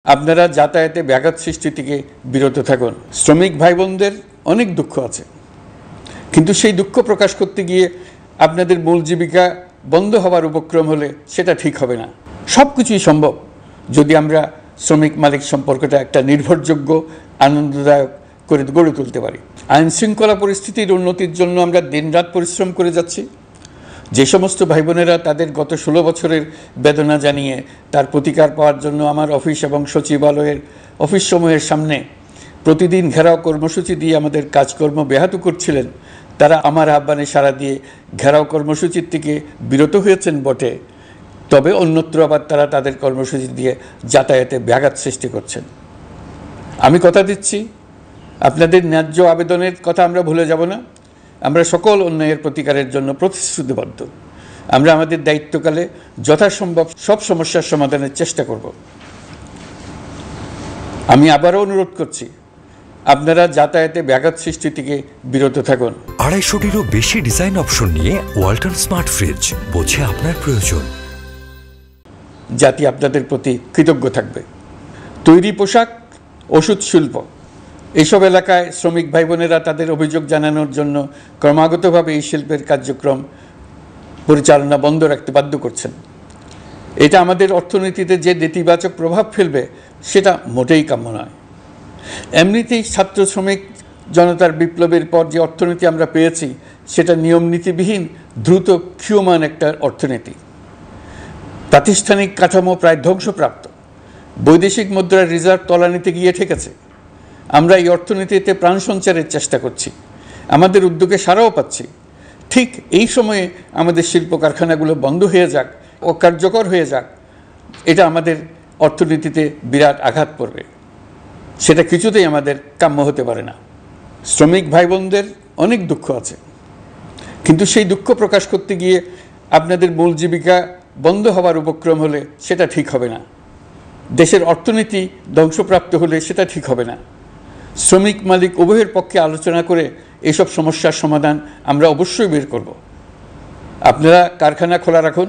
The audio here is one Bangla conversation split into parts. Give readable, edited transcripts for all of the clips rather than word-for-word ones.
আপনারা যাতায়াতে ব্যাঘাত সৃষ্টি থেকে বিরত থাকুন। শ্রমিক ভাই বোনদের অনেক দুঃখ আছে, কিন্তু সেই দুঃখ প্রকাশ করতে গিয়ে আপনাদের মূল জীবিকা বন্ধ হওয়ার উপক্রম হলে সেটা ঠিক হবে না। সব কিছুই সম্ভব যদি আমরা শ্রমিক মালিক সম্পর্কটা একটা নির্ভরযোগ্য, আনন্দদায়ক করে গড়ে তুলতে পারি। আইন শৃঙ্খলা পরিস্থিতির উন্নতির জন্য আমরা দিনরাত পরিশ্রম করে যাচ্ছি। যে সমস্ত ভাই বোনেরা তাদের গত 16 বছরের বেদনা জানিয়ে তার প্রতিকার পাওয়ার জন্য আমার অফিস এবং সচিবালয়ের অফিসসমূহের সামনে প্রতিদিন ঘেরাও কর্মসূচি দিয়ে আমাদের কাজকর্ম ব্যাহত করছিলেন, তারা আমার আহ্বানে সাড়া দিয়ে ঘেরাও কর্মসূচির থেকে বিরত হয়েছেন বটে, তবে অন্যত্র আবার তারা তাদের কর্মসূচি দিয়ে যাতায়াতে ব্যাঘাত সৃষ্টি করছেন। আমি কথা দিচ্ছি, আপনাদের ন্যায্য আবেদনের কথা আমরা ভুলে যাব না। আমরা সকল অন্যায়ের প্রতিকারের জন্য প্রতিশ্রুতিবদ্ধ। আমরা আমাদের দায়িত্বকালে যথাসম্ভব সব সমস্যার সমাধানের চেষ্টা করব। আমি আবারও অনুরোধ করছি, আপনারা যাতায়াতে ব্যাঘাত সৃষ্টি থেকে বিরত থাকুন। 250-টিরও বেশি ডিজাইন অপশন নিয়ে ওয়ালটন স্মার্ট ফ্রিজ, বোঝে আপনার প্রয়োজন। জাতি আপনাদের প্রতি কৃতজ্ঞ থাকবে। তৈরি পোশাক, ওষুধ শিল্প, এইসব এলাকায় শ্রমিক ভাই বোনেরা তাদের অভিযোগ জানানোর জন্য ক্রমাগতভাবে এই শিল্পের কার্যক্রম পরিচালনা বন্ধ রাখতে বাধ্য করছেন। এটা আমাদের অর্থনীতিতে যে নেতিবাচক প্রভাব ফেলবে সেটা মোটেই কাম্য নয়। এমনিতেই ছাত্র শ্রমিক জনতার বিপ্লবের পর যে অর্থনীতি আমরা পেয়েছি সেটা নিয়মনীতিবিহীন, দ্রুত ক্ষীয়মান একটা অর্থনীতি। প্রাতিষ্ঠানিক কাঠামো প্রায় ধ্বংসপ্রাপ্ত। বৈদেশিক মুদ্রার রিজার্ভ তলানিতে গিয়ে ঠেকেছে। আমরা এই অর্থনীতিতে প্রাণ সঞ্চারের চেষ্টা করছি, আমাদের উদ্যোগে সাড়াও পাচ্ছি। ঠিক এই সময়ে আমাদের শিল্প কারখানাগুলো বন্ধ হয়ে যাক, অকার্যকর হয়ে যাক, এটা আমাদের অর্থনীতিতে বিরাট আঘাত পড়বে। সেটা কিছুতেই আমাদের কাম্য হতে পারে না। শ্রমিক ভাই বোনদের অনেক দুঃখ আছে, কিন্তু সেই দুঃখ প্রকাশ করতে গিয়ে আপনাদের মূল জীবিকা বন্ধ হওয়ার উপক্রম হলে সেটা ঠিক হবে না। দেশের অর্থনীতি ধ্বংসপ্রাপ্ত হলে সেটা ঠিক হবে না। শ্রমিক মালিক উভয়ের পক্ষে আলোচনা করে এসব সমস্যার সমাধান আমরা অবশ্যই বের করব। আপনারা কারখানা খোলা রাখুন,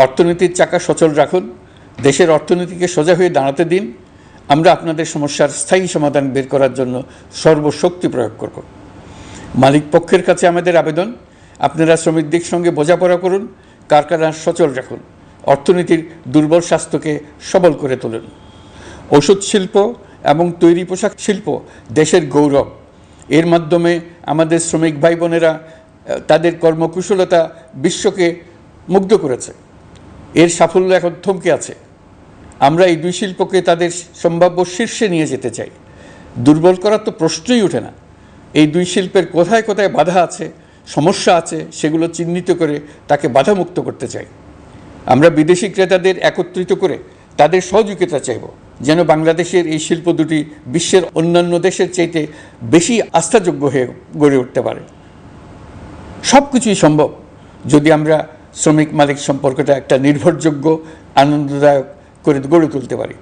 অর্থনীতির চাকা সচল রাখুন, দেশের অর্থনীতিকে সোজা হয়ে দাঁড়াতে দিন। আমরা আপনাদের সমস্যার স্থায়ী সমাধান বের করার জন্য সর্বশক্তি প্রয়োগ করব। মালিক পক্ষের কাছে আমাদের আবেদন, আপনারা শ্রমিকদের সঙ্গে বোঝাপড়া করুন, কারখানা সচল রাখুন, অর্থনীতির দুর্বল স্বাস্থ্যকে সবল করে তুলুন। ওষুধ শিল্প এবং তৈরি পোশাক শিল্প দেশের গৌরব। এর মাধ্যমে আমাদের শ্রমিক ভাই বোনেরা তাদের কর্মকুশলতা বিশ্বকে মুগ্ধ করেছে। এর সাফল্য এখন থমকে আছে। আমরা এই দুই শিল্পকে তাদের সম্ভাব্য শীর্ষে নিয়ে যেতে চাই। দুর্বল করার তো প্রশ্নই ওঠে না। এই দুই শিল্পের কোথায় কোথায় বাধা আছে, সমস্যা আছে, সেগুলো চিহ্নিত করে তাকে বাধামুক্ত করতে চাই। আমরা বিদেশি ক্রেতাদের একত্রিত করে তাদের সহযোগিতা চাইব, যেন বাংলাদেশের এই শিল্প দুটি বিশ্বের অন্যান্য দেশের চাইতে বেশি আস্থাযোগ্য হয়ে গড়ে উঠতে পারে। সব কিছুই সম্ভব যদি আমরা শ্রমিক মালিক সম্পর্কটা একটা নির্ভরযোগ্য, আনন্দদায়ক করে গড়ে তুলতে পারি।